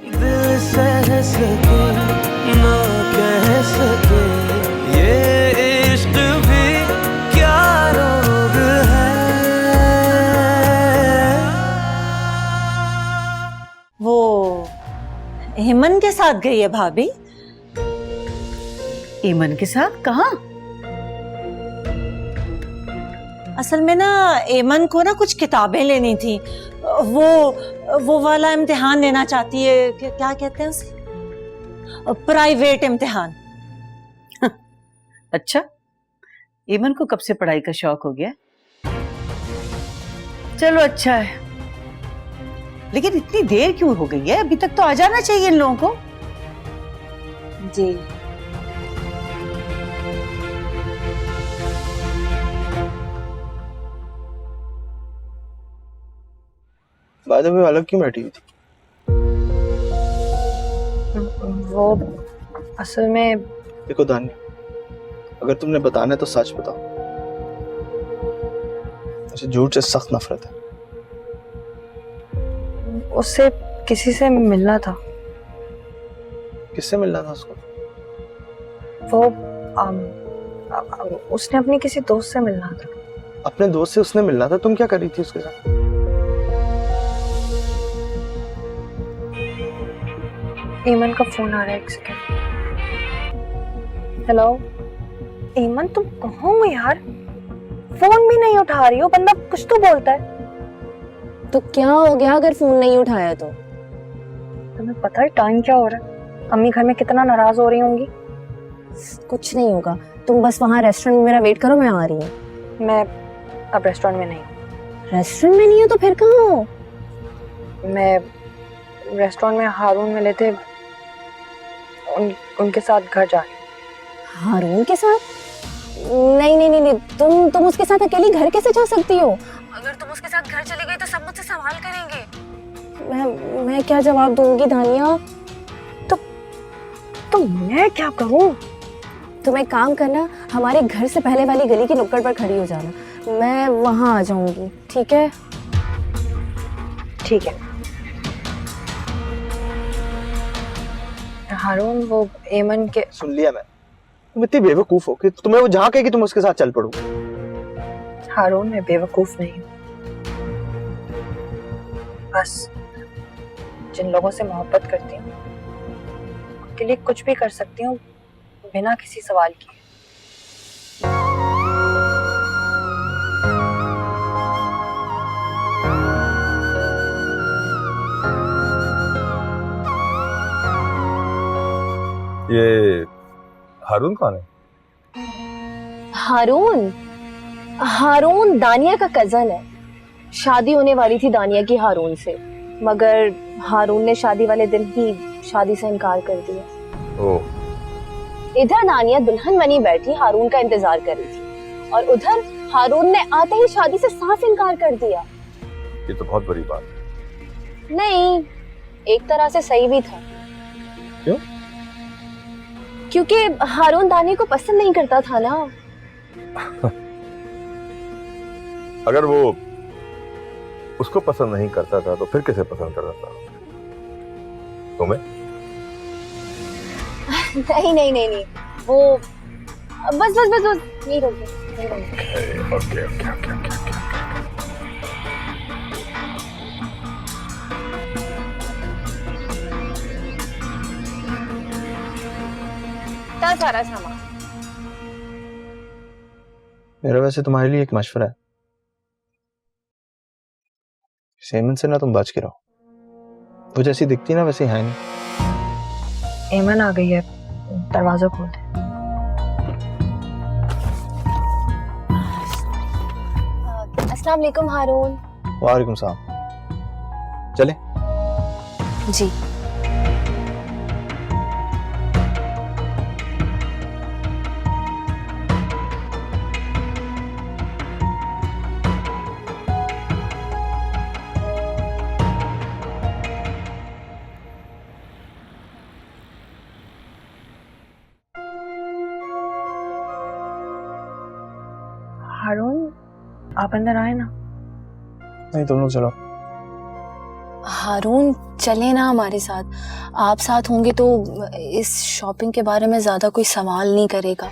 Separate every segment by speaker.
Speaker 1: दिल सह सके ना कह सके ये इश्क भी क्या रोग है।
Speaker 2: वो हेमन के साथ गई है भाभी।
Speaker 3: ईमन के साथ कहाँ?
Speaker 2: असल में ना एमन को ना कुछ किताबें लेनी थी। वो वाला इम्तिहान देना चाहती है, क्या कहते हैं उसे, प्राइवेट इम्तिहान।
Speaker 3: अच्छा, ईमन को कब से पढ़ाई का शौक हो गया? चलो अच्छा है, लेकिन इतनी देर क्यों हो गई है? अभी तक तो आ जाना चाहिए इन लोगों को।
Speaker 2: जी
Speaker 4: बाद में अलग क्यों बैठी हुई थी?
Speaker 5: वो असल में
Speaker 4: देखो दानी, अगर तुमने बताना है तो सच बताओ। मुझे झूठ से सख्त नफरत है।
Speaker 5: उससे किसी से मिलना था।
Speaker 4: किससे मिलना था उसको?
Speaker 5: वो उसने अपनी किसी दोस्त से मिलना था।
Speaker 4: अपने दोस्त से उसने मिलना था, तुम क्या कर रही थी उसके साथ?
Speaker 5: ईमन का फोन आ रहा है, एक सेकंड। हेलो ईमन, तुम कहाँ हो यार? फोन भी नहीं उठा रही हो, बंदा कुछ तो बोलता है।
Speaker 6: तो क्या हो गया अगर फोन नहीं उठाया तो?
Speaker 5: तुम्हें पता है टाइम क्या हो रहा है? अम्मी घर में कितना नाराज हो रही होंगी।
Speaker 6: कुछ नहीं होगा, तुम बस वहाँ रेस्टोरेंट में मेरा वेट करो, मैं आ रही हूँ।
Speaker 5: मैं अब रेस्टोरेंट में नहीं हूँ।
Speaker 6: रेस्टोरेंट में नहीं हो तो फिर कहाँ हो?
Speaker 5: मैं रेस्टोरेंट में हारून मिले थे, उनके साथ घर जा रही हूँ।
Speaker 6: हारून के साथ? नहीं नहीं नहीं, नहीं। तुम उसके साथ अकेली घर कैसे जा सकती हो? अगर तुम उसके साथ घर चली गई तो सब मुझसे सवाल करेंगे। मैं क्या जवाब दूंगी दानिया?
Speaker 5: तो मैं क्या करूँ?
Speaker 6: तुम एक काम करना, हमारे घर से पहले वाली गली की नुक्कड़ पर खड़ी हो जाना, मैं वहां आ जाऊंगी। ठीक है?
Speaker 5: ठीक है। हारून, वो एमन के।
Speaker 4: सुन लिया मैं। तुम इतनी बेवकूफ हो कि तुम्हें वो जहाँ कहेगी तुम उसके साथ चल पड़ो।
Speaker 5: हारून, मैं बेवकूफ नहीं हूँ। बस जिन लोगों से मोहब्बत करती हूँ उनके लिए कुछ भी कर सकती हूँ बिना किसी सवाल किए।
Speaker 7: ये हारून कौन है?
Speaker 6: हारून? हारून दानिया का कजन है। शादी होने वाली थी दानिया की हारून से, मगर हारून ने शादी वाले दिन ही शादी से इनकार कर दिया।
Speaker 7: ओह।
Speaker 6: इधर दानिया दुल्हन बनी बैठी हारून का इंतजार कर रही थी, और उधर हारून ने आते ही शादी से साफ इनकार कर दिया।
Speaker 7: ये तो बहुत बड़ी बात है।
Speaker 6: नहीं, एक तरह से सही भी था।
Speaker 7: क्यों?
Speaker 6: क्योंकि हारून दानिया को पसंद नहीं करता था ना।
Speaker 7: अगर वो उसको पसंद नहीं करता था तो फिर किसे पसंद करता था? तुम्हें?
Speaker 6: नहीं नहीं नहीं नहीं, वो बस बस बस बस नहीं रोके।
Speaker 7: Okay okay okay okay.
Speaker 6: सारा सामान।
Speaker 4: मेरा वैसे तुम्हारे लिए एक मशवरा है, सेमन से ना तुम बच के रहो। वो जैसी दिखती ना वैसे है नहीं।
Speaker 5: एमन आ गई है, दरवाजा खोल दे।
Speaker 6: अस्सलाम वालेकुम हारून।
Speaker 4: वालेकुम सलाम। चले?
Speaker 6: जी।
Speaker 5: हारून, आप अंदर आए ना।
Speaker 4: नहीं तुम लोग चलो।
Speaker 6: हारून चले ना हमारे साथ, आप साथ होंगे तो इस शॉपिंग के बारे में ज़्यादा कोई सवाल नहीं करेगा।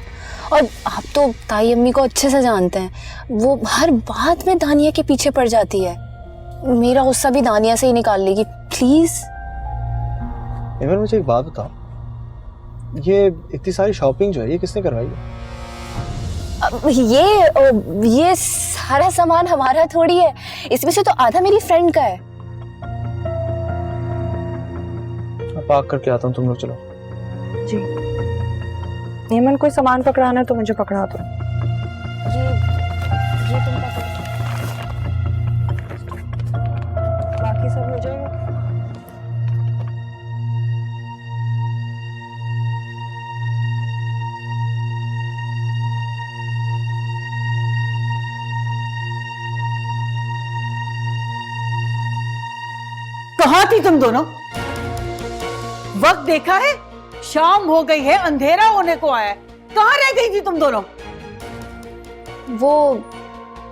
Speaker 6: और आप तो ताई अम्मी को अच्छे से जानते हैं, वो हर बात में दानिया के पीछे पड़ जाती है। मेरा गुस्सा भी दानिया से ही निकाल लेगी, प्लीज़।
Speaker 4: इमन मुझे एक बात बताओ, ये इतनी सारी शॉपिंग जो है ये किसने करवाई है?
Speaker 6: ये सारा सामान हमारा थोड़ी है, इसमें से तो आधा मेरी फ्रेंड का है।
Speaker 4: पाक करके आता हूँ, तुम लोग चलो।
Speaker 5: जी हेमन, कोई सामान पकड़ाना है तो मुझे पकड़ा दो।
Speaker 6: ये तुम पकड़ो।
Speaker 5: बाकी सब हो जाएगा।
Speaker 3: कहाँ थी तुम दोनों? वक्त देखा है, शाम हो गई है, अंधेरा होने को आया है। कहाँ रह गई थी तुम दोनों?
Speaker 6: वो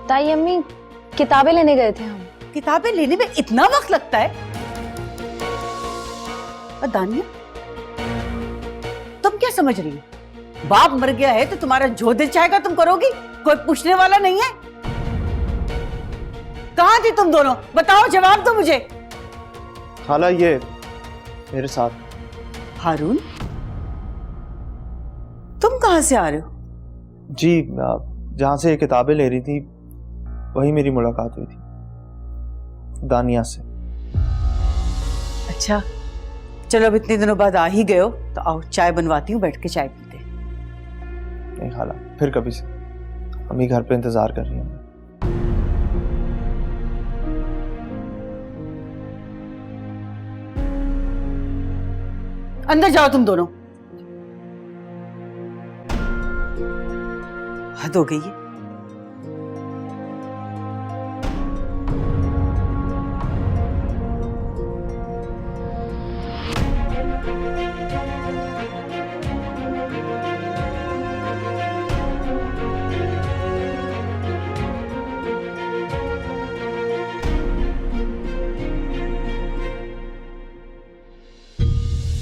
Speaker 6: ताई अम्मी किताबें लेने गए थे हम।
Speaker 3: किताबें लेने में इतना वक्त लगता है? और दानिया, तुम क्या समझ रही हो? बाप मर गया है तो तुम्हारा जो दिल चाहेगा तुम करोगी, कोई पूछने वाला नहीं है। कहाँ थी तुम दोनों? बताओ, जवाब दो मुझे।
Speaker 4: खाला ये मेरे साथ।
Speaker 3: हारून, तुम कहाँ से आ रहे हो?
Speaker 4: जी जहाँ से ये किताबें ले रही थी वही मेरी मुलाकात हुई थी, दानिया से।
Speaker 3: अच्छा, चलो अब इतने दिनों बाद आ ही गए हो तो आओ चाय बनवाती हूँ, बैठ के चाय पीते हैं।
Speaker 4: नहीं खाला, फिर कभी से। अम्मी घर पे इंतजार कर रही है।
Speaker 3: अंदर जाओ तुम दोनों। हद हो गई है।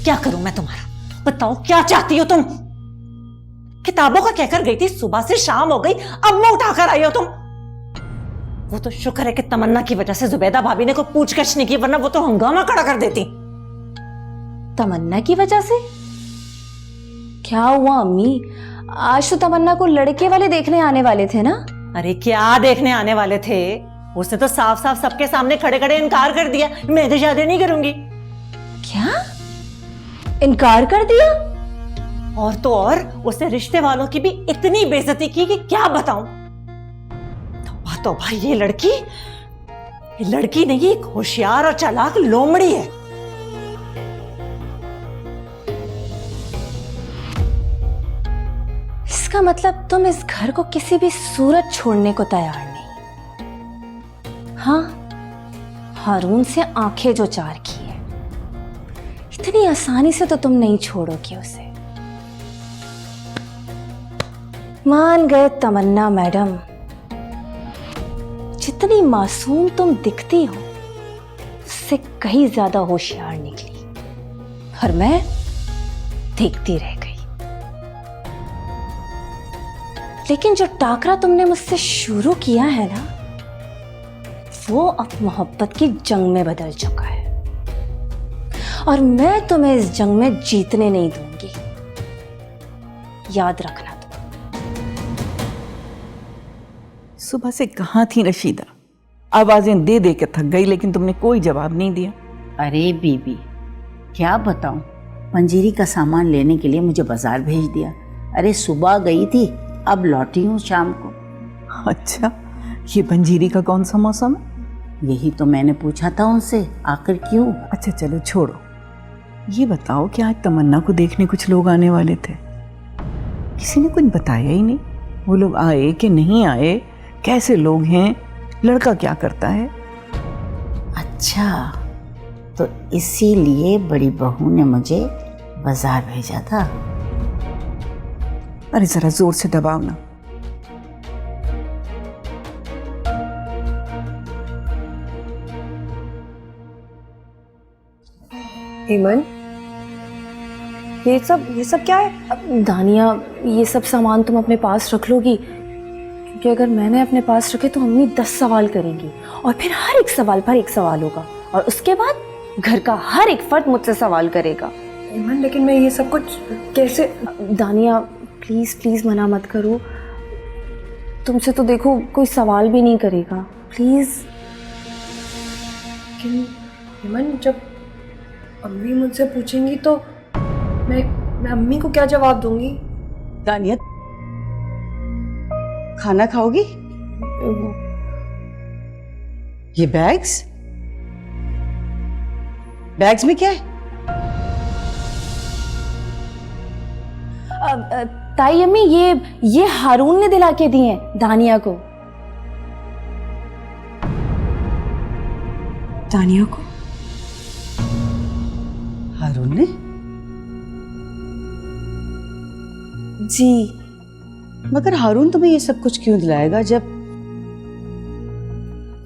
Speaker 2: क्या करूं मैं तुम्हारा? बताओ क्या चाहती हो तुम? किताबों का कहकर गई थी, सुबह से शाम हो गई, अब मुंह उठाकर आई हो तुम। वो तो शुक्र है कि तमन्ना की वजह से जुबैदा भाभी ने कोई पूछगछ नहीं की, वरना वो तो हंगामा खड़ा कर देती।
Speaker 6: तमन्ना की वजह से? क्या हुआ अम्मी? आज तो तमन्ना को लड़के वाले देखने आने वाले थे ना?
Speaker 2: अरे क्या देखने आने वाले थे? उसने तो साफ साफ सबके सामने खड़े खड़े इनकार कर दिया, मैं तो शादी नहीं करूंगी।
Speaker 6: क्या इनकार कर दिया?
Speaker 2: और तो और उसने रिश्ते वालों की भी इतनी बेइज्जती की कि क्या बताऊं। तो भाई ये लड़की नहीं, एक होशियार और चालाक लोमड़ी है।
Speaker 6: इसका मतलब तुम इस घर को किसी भी सूरत छोड़ने को तैयार नहीं। हाँ, हारून से आंखें जो चार की है, इतनी आसानी से तो तुम नहीं छोड़ोगे उसे। मान गए तमन्ना मैडम, जितनी मासूम तुम दिखती हो उससे कहीं ज्यादा होशियार निकली, और मैं देखती रह गई। लेकिन जो टाकरा तुमने मुझसे शुरू किया है ना, वो अब मोहब्बत की जंग में बदल चुका है, और मैं तुम्हें इस जंग में जीतने नहीं दूंगी, याद रखना।
Speaker 3: सुबह से कहाँ थी रशीदा? आवाजें दे दे के थक गई, लेकिन तुमने कोई जवाब नहीं दिया।
Speaker 8: अरे बीबी, क्या बताऊं, पंजीरी का सामान लेने के लिए मुझे बाजार भेज दिया। अरे सुबह गई थी, अब लौटी हूँ शाम को।
Speaker 3: अच्छा, ये पंजीरी का कौन सा मौसम है?
Speaker 8: यही तो मैंने पूछा था उनसे, आखिर क्यों?
Speaker 3: अच्छा चलो छोड़ो, ये बताओ कि आज तमन्ना को देखने कुछ लोग आने वाले थे, किसी ने कुछ बताया ही नहीं। वो लोग आए कि नहीं आए, कैसे लोग हैं, लड़का क्या करता है?
Speaker 8: अच्छा, तो इसीलिए बड़ी बहू ने मुझे बाजार भेजा था।
Speaker 3: अरे जरा जोर से दबाओ ना।
Speaker 5: हेमन, ये सब क्या है?
Speaker 6: अब दानिया, ये सब सामान तुम अपने पास रख लोगी, क्योंकि अगर मैंने अपने पास रखे तो अम्मी 10 सवाल करेंगी और फिर हर एक सवाल पर एक सवाल होगा और उसके बाद घर का हर एक फर्द मुझसे सवाल करेगा।
Speaker 5: हेमन, लेकिन मैं ये सब कुछ कैसे?
Speaker 6: दानिया प्लीज प्लीज मना मत करो, तुमसे तो देखो कोई सवाल भी नहीं करेगा, प्लीज।
Speaker 5: लेकिन हेमन, जब अम्मी मुझसे पूछेंगी तो मैं अम्मी को क्या जवाब दूंगी?
Speaker 3: दानिया, खाना खाओगी? ये बैग्स में क्या है?
Speaker 6: ताई अम्मी, ये हारून ने दिला के दिए हैं दानिया को।
Speaker 5: दानिया को?
Speaker 3: हारून ने?
Speaker 6: जी।
Speaker 3: मगर हारून तुम्हें ये सब कुछ क्यों दिलाएगा? जब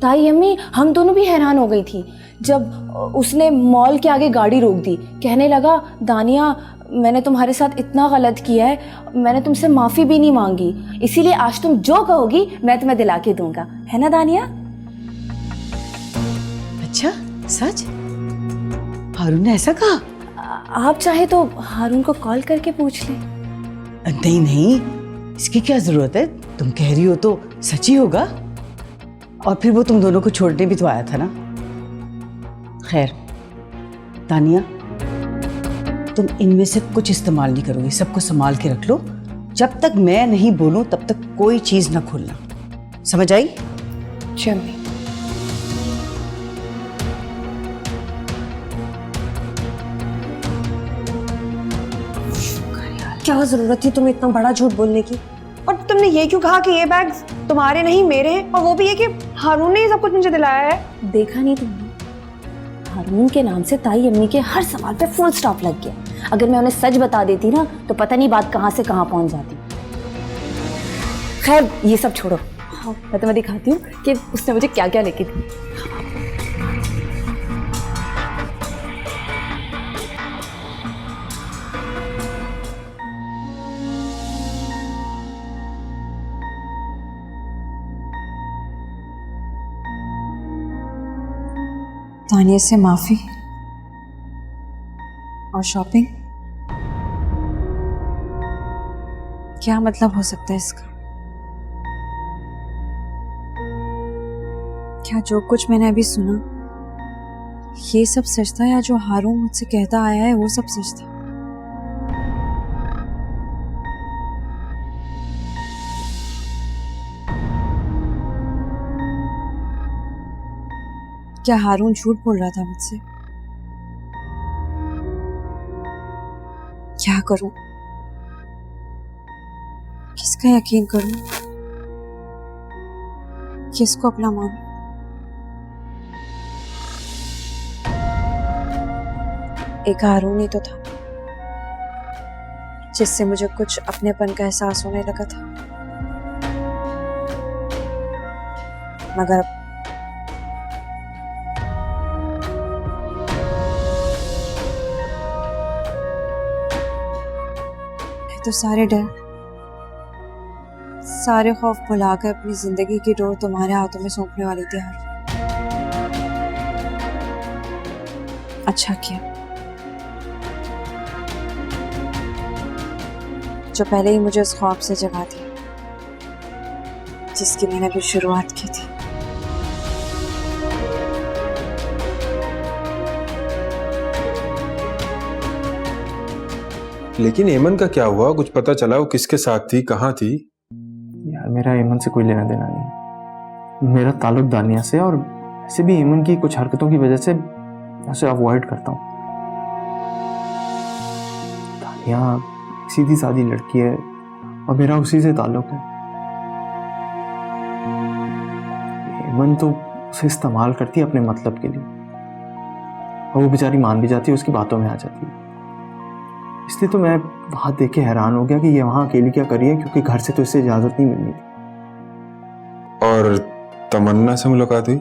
Speaker 6: ताई अम्मी, हम दोनों भी हैरान हो गई थी जब उसने मॉल के आगे गाड़ी रोक दी, कहने लगा दानिया मैंने तुम्हारे साथ इतना गलत किया है, मैंने तुमसे माफी भी नहीं मांगी, इसीलिए आज तुम जो कहोगी मैं तुम्हें दिला के दूंगा, है ना दानिया?
Speaker 3: अच्छा, सच? हारून ने ऐसा कहा?
Speaker 6: आप चाहे तो हारून को कॉल करके पूछ लें।
Speaker 3: नहीं नहीं, इसकी क्या जरूरत है? तुम कह रही हो तो सच ही होगा। और फिर वो तुम दोनों को छोड़ने भी तो आया था ना। खैर तानिया, तुम इनमें से कुछ इस्तेमाल नहीं करोगी, सबको संभाल के रख लो। जब तक मैं नहीं बोलूं तब तक कोई चीज ना खोलना, समझ आई?
Speaker 5: जी अम्मी। क्या जरूरत थी तुम्हें इतना बड़ा झूठ बोलने की? और तुमने ये क्यों कहा कि ये बैग्स तुम्हारे नहीं मेरे हैं, और वो भी ये कि हारून ने ये सब कुछ मुझे दिलाया है?
Speaker 6: देखा नहीं तुमने? हारून के नाम से ताई अम्मी के हर सवाल पे फुल स्टॉप लग गया। अगर मैं उन्हें सच बता देती ना तो पता नहीं बात कहां से कहां पहुंच जाती। खैर ये सब छोड़ो, हाँ, मैं तुम्हें दिखाती हूँ कि उसने मुझे क्या क्या लेके दी।
Speaker 5: दानिया से माफी और शॉपिंग, क्या मतलब हो सकता है इसका? क्या जो कुछ मैंने अभी सुना ये सब सच था, या जो हारून मुझसे कहता आया है वो सब सच था? क्या हारून झूठ बोल रहा था मुझसे? क्या करूं? किसका यकीन करूं? किसको अपना मानूं? एक हारून ही तो था जिससे मुझे कुछ अपनेपन का एहसास होने लगा था, मगर तो सारे डर, सारे खौफ भुलाकर अपनी जिंदगी की डोर तुम्हारे हाथों में सौंपने वाली थी हारून। अच्छा किया जो पहले ही मुझे उस ख्वाब से जगा दिया जिसकी मैंने अभी शुरुआत की थी।
Speaker 9: लेकिन एमन का क्या हुआ? कुछ पता चला? वो किसके साथ थी, कहाँ थी?
Speaker 4: यार मेरा एमन से कोई लेना देना नहीं, मेरा ताल्लुक दानिया से, और ऐसे भी एमन की कुछ हरकतों की वजह से उसे अवॉइड करता हूँ। दानिया सीधी सादी लड़की है और मेरा उसी से ताल्लुक है। एमन तो उसे इस्तेमाल करती है अपने मतलब के लिए, और वो बेचारी मान भी जाती है, उसकी बातों में आ जाती है। इसलिए तो मैं वहां देख के हैरान हो गया कि ये वहां अकेली क्या कर रही है, क्योंकि घर से तो इससे इजाजत नहीं मिलनी थी।
Speaker 9: और तमन्ना से मुलाकात हुई?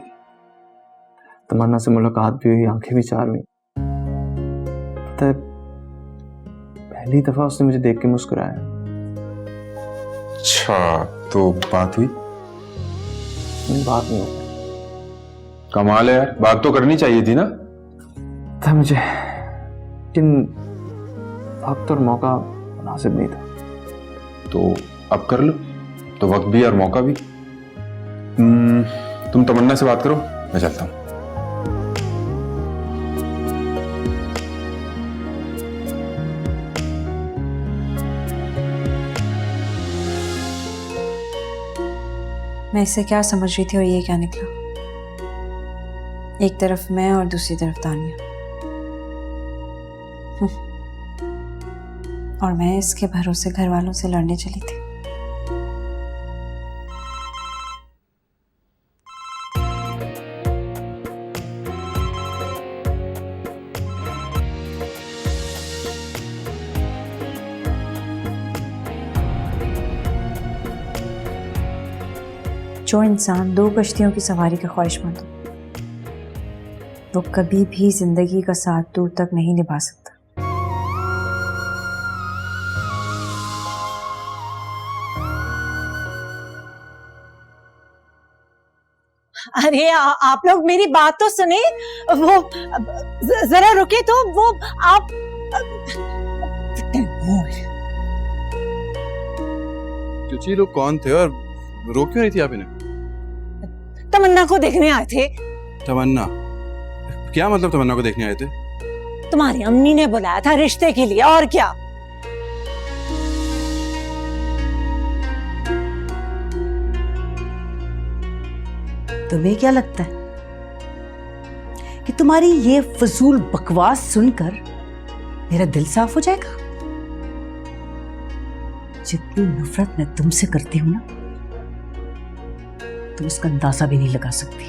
Speaker 4: तमन्ना से मुलाकात भी हुई, आंखें भी चार हुई, बात है, पहली दफा उसने मुझे देख के मुस्कुराया।
Speaker 9: अच्छा, तो बात हुई?
Speaker 4: बात नहीं हो
Speaker 9: कमाल है यार, बात तो करनी चाहिए थी ना।
Speaker 4: था मुझे, लेकिन वक्त और मौका मुनासिब नहीं था।
Speaker 9: तो अब कर लो, तो वक्त भी और मौका भी। तुम तमन्ना से बात करो, मैं चलता हूँ।
Speaker 5: मैं इससे क्या समझ रही थी और ये क्या निकला। एक तरफ मैं और दूसरी तरफ तानिया, और मैं इसके भरोसे घर वालों से लड़ने चली थी। जो इंसान दो कश्तियों की सवारी का ख्वाहिशमंद हो, वो कभी भी जिंदगी का साथ दूर तक नहीं निभा सकता।
Speaker 2: अरे आप लोग मेरी बात तो सुने। वो जरा रुके तो। वो आप
Speaker 10: चुची, लोग कौन थे और रो क्यों रही थी आप इन्हें?
Speaker 2: तमन्ना को देखने आए थे।
Speaker 10: तमन्ना? क्या मतलब तमन्ना को देखने आए थे?
Speaker 2: तुम्हारी अम्मी ने बुलाया था रिश्ते के लिए, और क्या।
Speaker 8: तुम्हें क्या लगता है कि तुम्हारी ये फजूल बकवास सुनकर मेरा दिल साफ हो जाएगा? जितनी नफरत मैं तुमसे करती हूं ना, तुम उसका अंदाजा भी नहीं लगा सकती।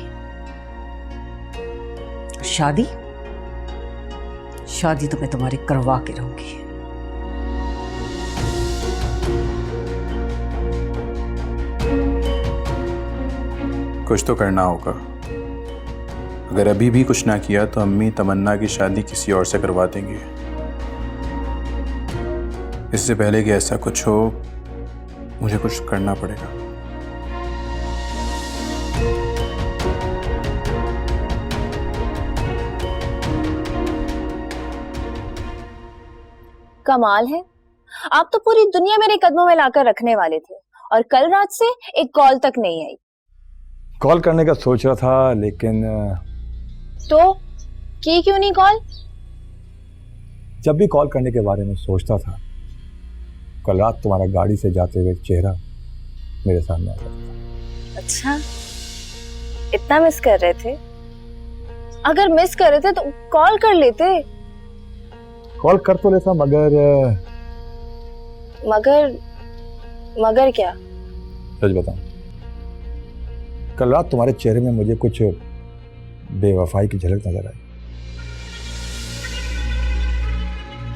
Speaker 8: शादी शादी तो मैं तुम्हारी करवा के रहूंगी।
Speaker 9: कुछ तो करना होगा। अगर अभी भी कुछ ना किया तो अम्मी तमन्ना की शादी किसी और से करवा देंगे। इससे पहले कि ऐसा कुछ हो, मुझे कुछ करना पड़ेगा।
Speaker 6: कमाल है, आप तो पूरी दुनिया मेरे कदमों में लाकर रखने वाले थे और कल रात से एक कॉल तक नहीं आई।
Speaker 7: कॉल करने का सोच रहा था, लेकिन
Speaker 6: तो की क्यों नहीं कॉल?
Speaker 7: जब भी कॉल करने के बारे में सोचता था, कल रात तुम्हारा गाड़ी से जाते हुए चेहरा मेरे सामने आ जाता था।
Speaker 6: अच्छा, इतना मिस कर रहे थे? अगर मिस कर रहे थे तो कॉल कर लेते।
Speaker 7: कॉल कर तो लेता,
Speaker 6: मगर क्या?
Speaker 7: सच बताऊं, कल रात तुम्हारे चेहरे में मुझे कुछ बेवफाई की झलक नजर आई।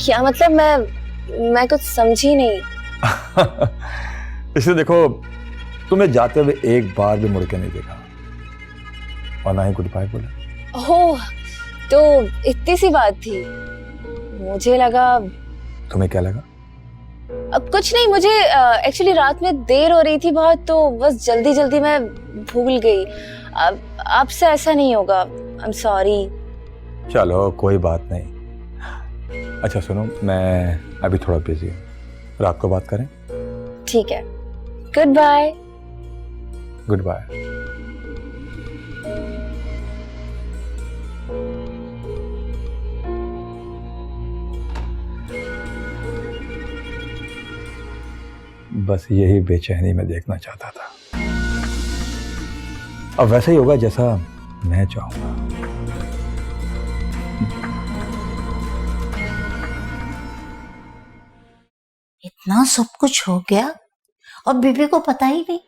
Speaker 6: क्या मतलब? मैं कुछ समझी नहीं।
Speaker 7: इसलिए देखो, तुम्हें जाते हुए एक बार भी मुड़ के नहीं देखा और ना ही गुड बाय बोला।
Speaker 6: ओह, तो इतनी सी बात थी। मुझे लगा।
Speaker 7: तुम्हें क्या लगा?
Speaker 6: अब कुछ नहीं, मुझे एक्चुअली रात में देर हो रही थी बहुत, तो बस जल्दी जल्दी मैं भूल गई। अब आपसे ऐसा नहीं होगा, आई एम सॉरी।
Speaker 7: चलो कोई बात नहीं। अच्छा सुनो, मैं अभी थोड़ा बिजी हूँ, रात को बात करें?
Speaker 6: ठीक है, गुड बाय।
Speaker 7: Good bye. बस यही बेचैनी मैं देखना चाहता था। अब वैसा ही होगा जैसा मैं चाहूंगा।
Speaker 8: इतना सब कुछ हो गया और बीबी को पता ही नहीं।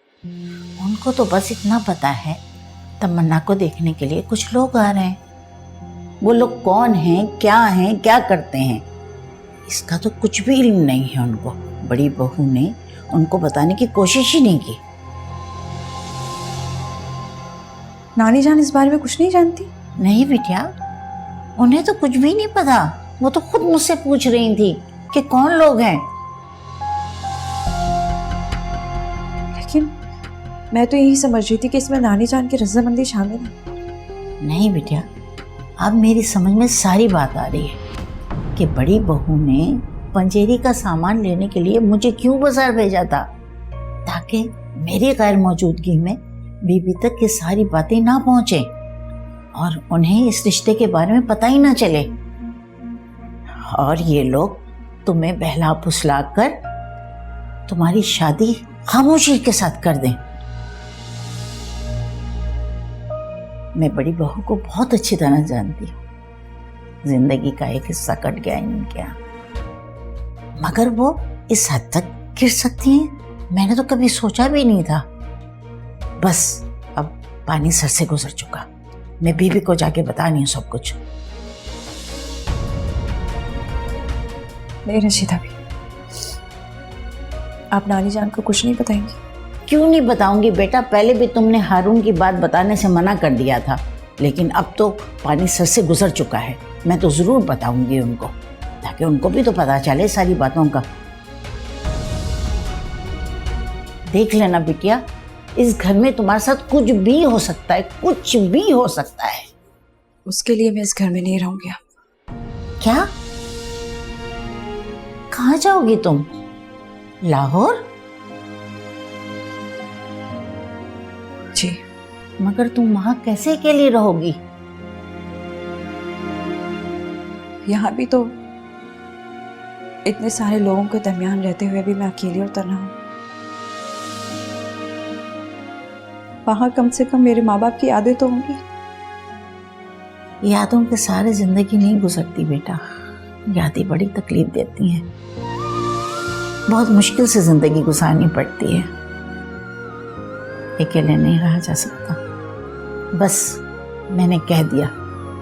Speaker 8: उनको तो बस इतना पता है तमन्ना को देखने के लिए कुछ लोग आ रहे हैं। वो लोग कौन हैं, क्या करते हैं, इसका तो कुछ भी इल्म नहीं है उनको। बड़ी बहू ने उनको बताने की कोशिश ही नहीं की।
Speaker 5: नानी जान इस बारे में कुछ नहीं जानती?
Speaker 8: नहीं बिटिया, उन्हें तो कुछ भी नहीं पता। वो तो खुद मुझसे पूछ रही थी कि कौन लोग हैं।
Speaker 5: लेकिन मैं तो यही समझ रही थी कि इसमें नानी जान की रजामंदी शामिल है।
Speaker 8: नहीं बिटिया, अब मेरी समझ में सारी बात आ रही है कि बड़ी बहू ने पंजेरी का सामान लेने के लिए मुझे क्यों बाजार भेजा था, ताकि मेरी गैर मौजूदगी में बीबी तक ये सारी बातें ना पहुंचे और उन्हें इस रिश्ते के बारे में पता ही ना चले, और ये लोग तुम्हें बहला फुसला कर तुम्हारी शादी खामोशी के साथ कर दें। मैं बड़ी बहू को बहुत अच्छी तरह जानती हूँ, जिंदगी का एक हिस्सा कट गया इनके यहाँ, मगर वो इस हद तक गिर सकती हैं मैंने तो कभी सोचा भी नहीं था। बस अब पानी सर से गुजर चुका, मैं बीबी को जाके बता नहीं हूँ सब कुछ।
Speaker 5: नहीं रशीदा भी, आप नानी जान को कुछ नहीं बताएंगी?
Speaker 8: क्यों नहीं बताऊंगी बेटा, पहले भी तुमने हारून की बात बताने से मना कर दिया था, लेकिन अब तो पानी सर से गुजर चुका है, मैं तो जरूर बताऊंगी उनको, ताकि उनको भी तो पता चले सारी बातों का। देख लेना बिटिया, इस घर में तुम्हारे साथ कुछ भी हो सकता है, कुछ भी हो सकता है।
Speaker 5: उसके लिए मैं इस घर में नहीं रहूंगी।
Speaker 8: क्या? कहाँ जाओगी तुम? लाहौर?
Speaker 5: जी।
Speaker 8: मगर तुम वहां कैसे अकेली रहोगी?
Speaker 5: यहाँ भी तो इतने सारे लोगों के दरमियान रहते हुए भी मैं अकेली और तन्हा हूँ। वहां कम से कम मेरे माँ बाप की यादें तो होंगी।
Speaker 8: यादों के सारे जिंदगी नहीं गुजरती बेटा, यादें बड़ी तकलीफ देती हैं, बहुत मुश्किल से जिंदगी गुजारनी पड़ती है, अकेले नहीं रहा जा सकता। बस मैंने कह दिया,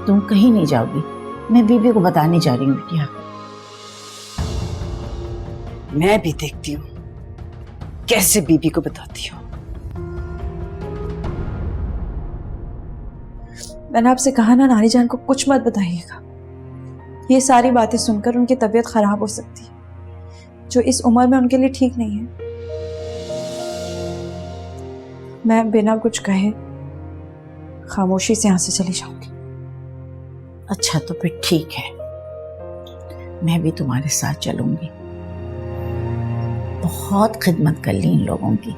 Speaker 8: तुम कहीं नहीं जाओगी, मैं बीबी को बताने जा रही हूँ बिटिया।
Speaker 3: मैं भी देखती हूँ कैसे बीबी को बताती हूँ।
Speaker 5: मैंने आपसे कहा ना नानी जान को कुछ मत बताइएगा, ये सारी बातें सुनकर उनकी तबीयत खराब हो सकती है, जो इस उम्र में उनके लिए ठीक नहीं है। मैं बिना कुछ कहे खामोशी से यहाँ से चली जाऊंगी।
Speaker 8: अच्छा तो फिर ठीक है, मैं भी तुम्हारे साथ चलूंगी। बहुत खिदमत कर ली इन लोगों की,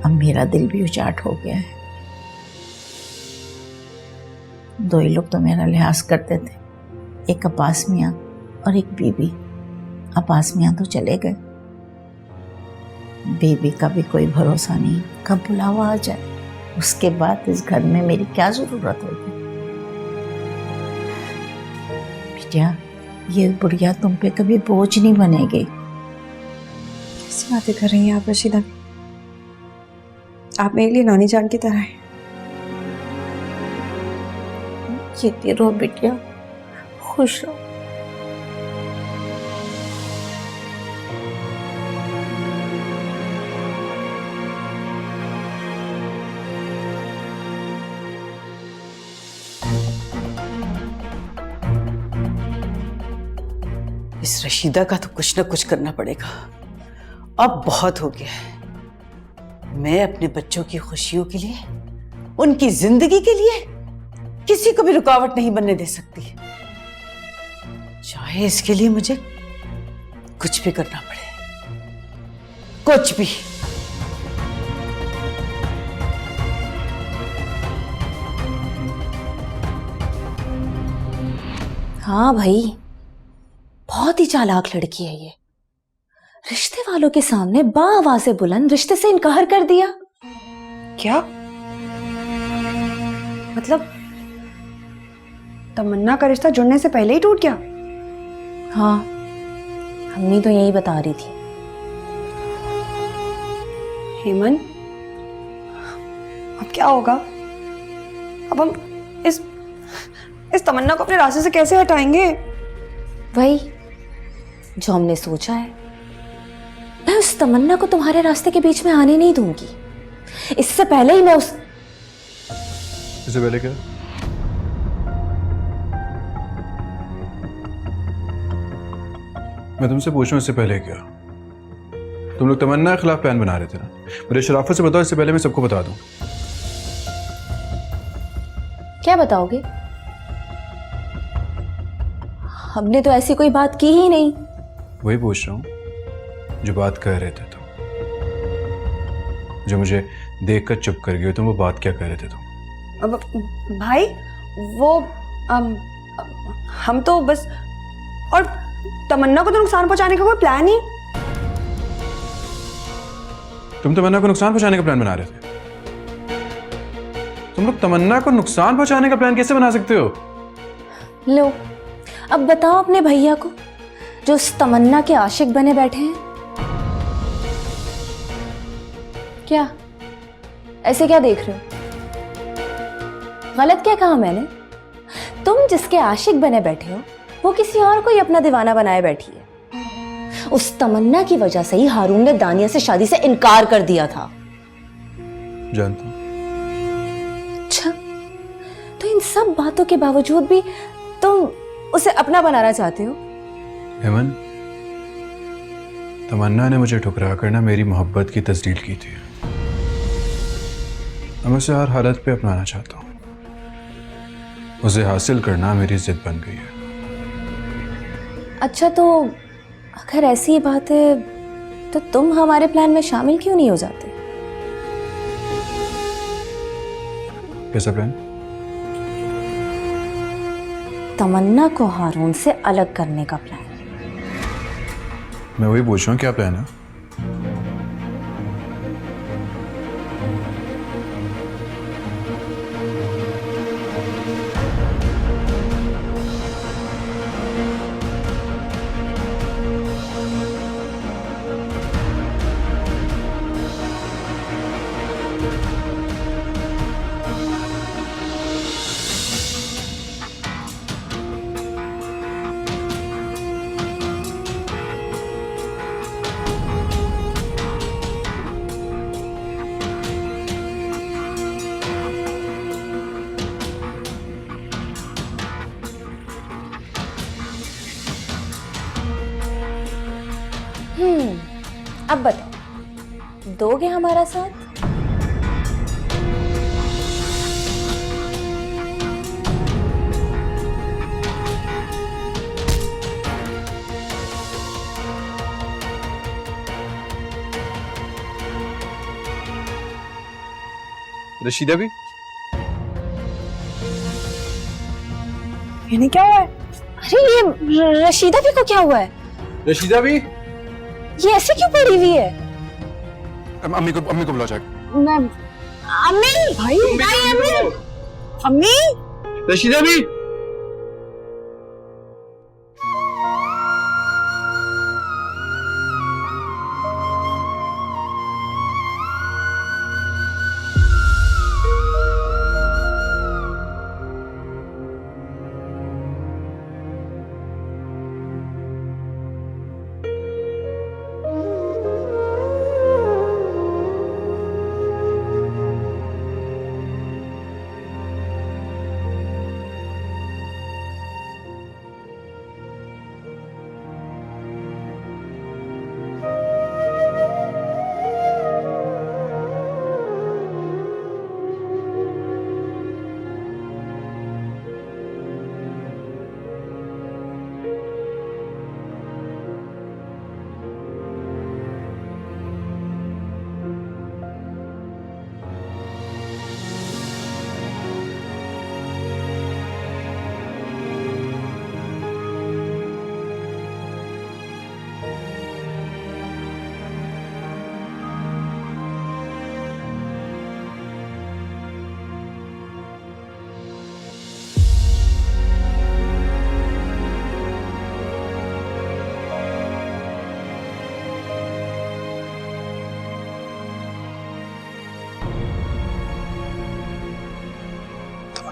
Speaker 8: अब मेरा दिल भी उचाट हो गया है। दो ही लोग तो मेरा लिहाज करते थे, एक अब्बास मियाँ और एक बीबी। अब्बास मियाँ तो चले गए, बीबी का भी कोई भरोसा नहीं, कब बुलावा आ जाए, उसके बाद इस घर में मेरी क्या जरूरत होगी। बिटिया, ये बुढ़िया तुम पे कभी बोझ नहीं बनेगी।
Speaker 5: कैसी बातें कर रही हैं आप रशीदा? आप मेरे लिए नानी जान की तरह हैं।
Speaker 8: जीती रहो बिटिया, खुश रहो।
Speaker 3: इस रशीदा का तो कुछ ना कुछ करना पड़ेगा, अब बहुत हो गया है। मैं अपने बच्चों की खुशियों के लिए, उनकी जिंदगी के लिए किसी को भी रुकावट नहीं बनने दे सकती, चाहे इसके लिए मुझे कुछ भी करना पड़े, कुछ भी।
Speaker 6: हाँ भाई, बहुत ही चालाक लड़की है ये। रिश्ते वालों के सामने बाआवाज़े बुलंद रिश्ते से इनकार कर दिया।
Speaker 5: क्या मतलब तमन्ना का रिश्ता जुड़ने से पहले ही टूट गया?
Speaker 6: हाँ, अम्मी तो यही बता रही थी।
Speaker 5: हेमन, अब क्या होगा? अब हम इस तमन्ना को अपने रास्ते से कैसे हटाएंगे?
Speaker 6: वही जो हमने सोचा है, मैं उस तमन्ना को तुम्हारे रास्ते के बीच में आने नहीं दूंगी। इससे पहले ही मैं
Speaker 10: इससे पहले क्या?
Speaker 9: मैं तुमसे पूछूं इससे पहले क्या? तुम लोग तमन्ना के खिलाफ प्लान बना रहे थे ना? मुझे शराफत से बताओ, इससे पहले मैं सबको बता दूं।
Speaker 6: क्या बताओगे? हमने तो ऐसी कोई बात की ही नहीं।
Speaker 9: वही पूछ रहा हूं जो बात कर रहे थे तुम, जो मुझे देखकर चुप कर गए तुम। वो बात क्या कर रहे थे तुम?
Speaker 5: अब भाई वो हम तो बस, और तमन्ना को तो नुकसान पहुंचाने का कोई प्लान ही।
Speaker 9: तुम तमन्ना को नुकसान पहुंचाने का प्लान बना रहे थे? तुम लोग तमन्ना को नुकसान पहुंचाने का प्लान कैसे बना सकते हो?
Speaker 6: लो, अब बताओ अपने भैया को जो उस तमन्ना के आशिक बने बैठे हैं। क्या ऐसे क्या देख रहे हो? गलत क्या कहा मैंने? तुम जिसके आशिक बने बैठे हो वो किसी और को ही अपना दीवाना बनाए बैठी है। उस तमन्ना की वजह से ही हारून ने दानिया से शादी से इनकार कर दिया था।
Speaker 9: जानता हूं।
Speaker 6: अच्छा, तो इन सब बातों के बावजूद भी तुम उसे अपना बनाना चाहते हो?
Speaker 9: हेमन, तमन्ना ने मुझे ठुकरा कर ना मेरी मोहब्बत की तस्दीक की थी। मैं उसे हर हालत पे अपनाना चाहता हूँ। उसे हासिल करना मेरी जिद बन गई है।
Speaker 6: अच्छा, तो अगर ऐसी ही बात है तो तुम हमारे प्लान में शामिल क्यों नहीं हो जाते?
Speaker 9: कैसा प्लान?
Speaker 6: तमन्ना को हारून से अलग करने का प्लान।
Speaker 9: मैं वही पूछ रहा हूँ, क्या प्लान है?
Speaker 6: अब बताओ, दोगे हमारा साथ?
Speaker 10: रशीदा भी?
Speaker 5: इन्हें क्या हुआ है?
Speaker 6: अरे ये रशीदा भी को क्या हुआ है?
Speaker 10: रशीदा भी?
Speaker 6: ये ऐसे क्यों पड़ी हुई है?
Speaker 9: अम्मी को बुलाओ जाके।
Speaker 6: मैं अम्मी, भाई अम्मी, अम्मी,
Speaker 10: रशीदा भी?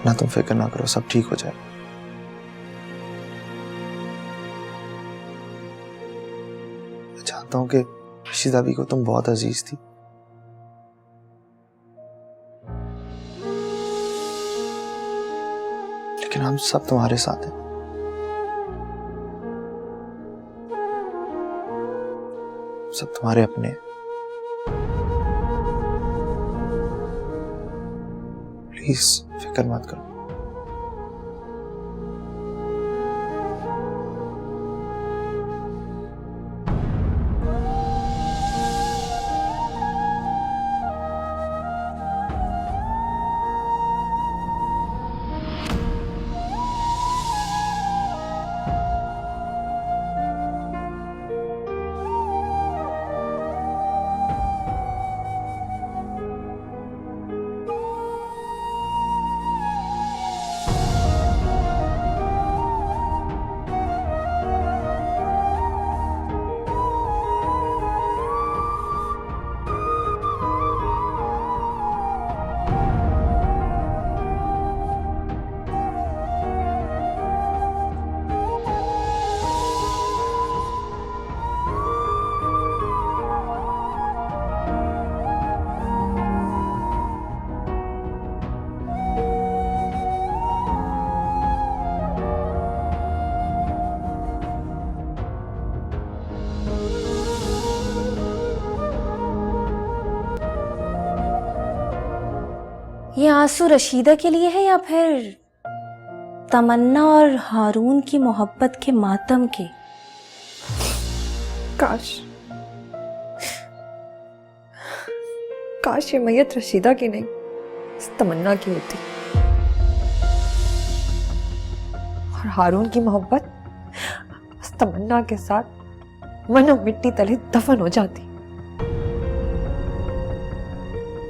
Speaker 4: ना तुम फिक्र ना करो, सब ठीक हो जाएगा। मैं जानता हूं कि रशीदा भी को तुम बहुत अजीज थी, लेकिन हम सब तुम्हारे साथ हैं। सब तुम्हारे अपने हैं। प्लीज फिक्र मत करो।
Speaker 6: ये आंसू रशीदा के लिए है या फिर तमन्ना और हारून की मोहब्बत के मातम के?
Speaker 5: काश ये मैयत रशीदा की नहीं, इस तमन्ना की होती। और हारून की मोहब्बत इस तमन्ना के साथ मनो मिट्टी तले दफन हो जाती।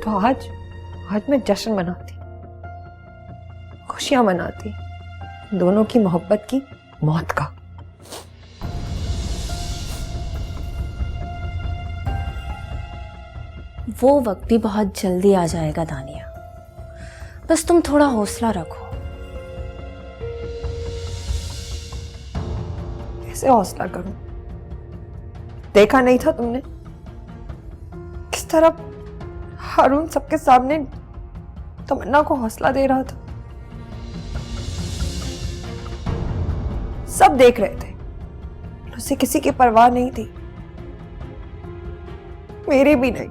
Speaker 5: तो आज मैं जश्न मनाती, खुशियां मनाती दोनों की मोहब्बत की मौत का।
Speaker 6: वो वक्त भी बहुत जल्दी आ जाएगा दानिया, बस तुम थोड़ा हौसला रखो।
Speaker 5: कैसे हौसला करूं? देखा नहीं था तुमने किस तरह हारून सबके सामने तमन्ना को हौसला दे रहा था? सब देख रहे थे, उसे किसी की परवाह नहीं थी, मेरी भी नहीं,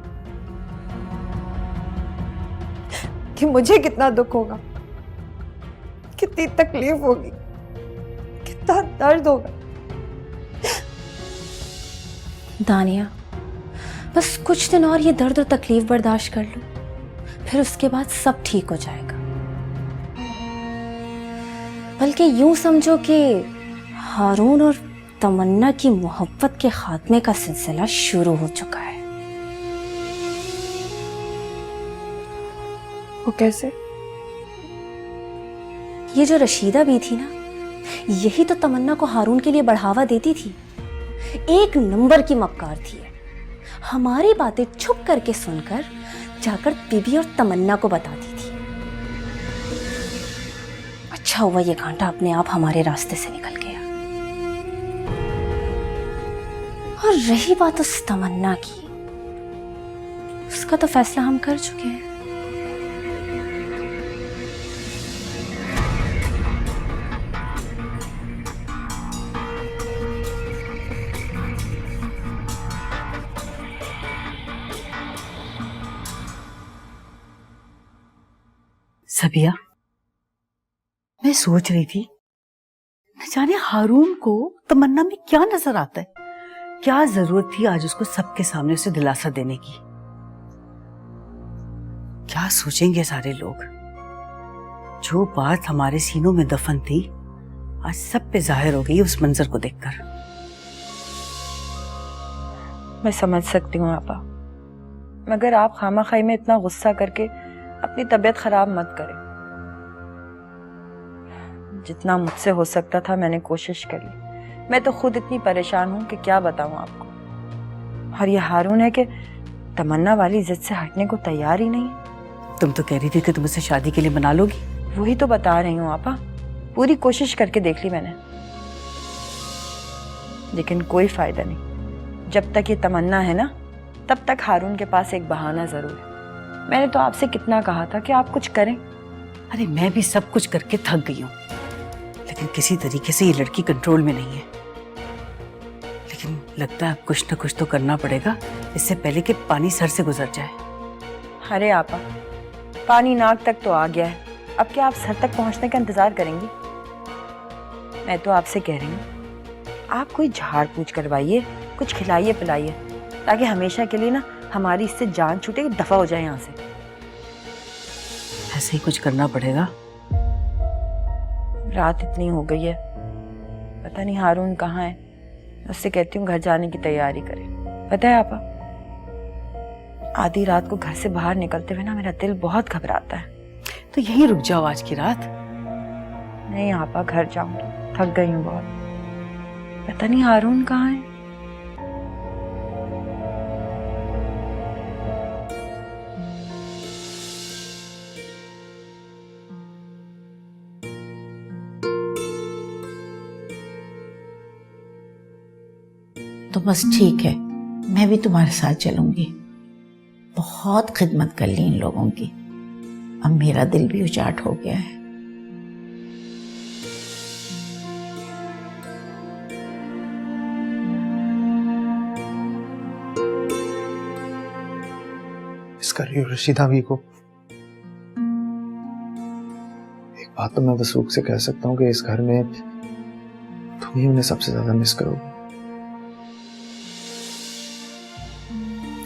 Speaker 5: कि मुझे कितना दुख होगा, कितनी तकलीफ होगी, कितना दर्द होगा।
Speaker 6: दानिया, बस कुछ दिन और ये दर्द और तकलीफ बर्दाश्त कर लो, फिर उसके बाद सब ठीक हो जाएगा। बल्कि यूं समझो कि हारून और तमन्ना की मोहब्बत के खात्मे का सिलसिला शुरू हो चुका है।
Speaker 5: वो कैसे?
Speaker 6: ये जो रशीदा भी थी ना, यही तो तमन्ना को हारून के लिए बढ़ावा देती थी। एक नंबर की मक्कार थी। हमारी बातें छुप करके सुनकर जाकर बीबी और तमन्ना को बताती थी। अच्छा हुआ ये कांटा अपने आप हमारे रास्ते से निकल गया। और रही बात उस तमन्ना की, उसका तो फैसला हम कर चुके हैं।
Speaker 3: सबिया, मैं सोच रही थी न जाने हारून को तमन्ना में क्या नजर आता है। क्या जरूरत थी आज उसको सबके सामने उसे दिलासा देने की? क्या सोचेंगे सारे लोग? जो बात हमारे सीनों में दफन थी आज सब पे जाहिर हो गई उस मंजर को देखकर।
Speaker 5: मैं समझ सकती हूँ आपा, मगर आप खामाखाई में इतना गुस्सा करके अपनी तबीयत खराब मत करें। जितना मुझसे हो सकता था मैंने कोशिश करी। मैं तो खुद इतनी परेशान हूँ कि क्या बताऊँ आपको। और ये हारून है कि तमन्ना वाली जिद से हटने को तैयार ही नहीं है।
Speaker 3: तुम तो कह रही थी कि तुम उसे शादी के लिए मना लोगी।
Speaker 5: वही तो बता रही हूँ आपा, पूरी कोशिश करके देख ली मैंने, लेकिन कोई फायदा नहीं। जब तक ये तमन्ना है ना, तब तक हारून के पास एक बहाना जरूर है। मैंने तो आपसे कितना कहा था कि आप कुछ करें।
Speaker 3: अरे मैं भी सब कुछ करके थक गई हूँ, लेकिन किसी तरीके से ये लड़की कंट्रोल में नहीं है। लेकिन लगता है अब कुछ न कुछ तो करना पड़ेगा, इससे पहले कि पानी सर से गुजर जाए।
Speaker 5: अरे आपा, पानी नाक तक तो आ गया है, अब क्या आप सर तक पहुंचने का इंतजार करेंगी? मैं तो आपसे कह रही हूँ, आप कोई झाड़ पूछ करवाइए, कुछ खिलाइए पिलाइए, ताकि हमेशा के लिए ना हमारी इससे जान छूटे, दफा हो जाए यहाँ से।
Speaker 3: ऐसे ही कुछ करना पड़ेगा।
Speaker 5: रात इतनी हो गई है, पता नहीं हारून कहाँ है। उससे कहती हूँ घर जाने की तैयारी करे। पता है आपा, आधी रात को घर से बाहर निकलते हुए ना मेरा दिल बहुत घबराता है।
Speaker 3: तो यहीं रुक जाओ आज की रात।
Speaker 5: नहीं आपा, घर जाऊंगी, थक गई हूँ बहुत। पता नहीं हारून कहाँ है।
Speaker 8: तो बस ठीक है, मैं भी तुम्हारे साथ चलूंगी। बहुत खिदमत कर ली इन लोगों की, अब मेरा दिल भी उचाट हो गया है।
Speaker 4: मिस कर रही हूँ रशीदा भी को। एक बात तो मैं वसूख से कह सकता हूँ कि इस घर में तुम ही उन्हें सबसे ज्यादा मिस करोगे,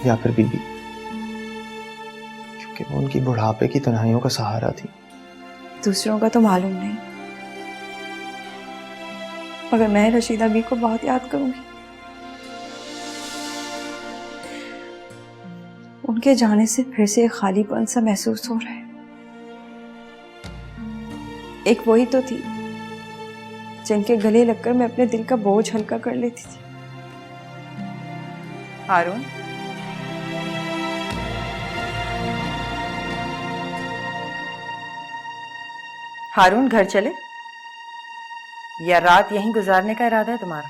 Speaker 4: या फिर बीबी, क्योंकि वो उनकी बुढ़ापे की तन्हाइयों का सहारा थी।
Speaker 5: दूसरों का तो मालूम नहीं, मगर मैं रशीदा बी को बहुत याद करूंगी। उनके जाने से फिर से एक खालीपन सा महसूस हो रहा है। एक वही तो थी जिनके गले लगकर मैं अपने दिल का बोझ हल्का कर लेती थी। हारून, हारून घर चले या रात यहीं गुजारने का इरादा है तुम्हारा?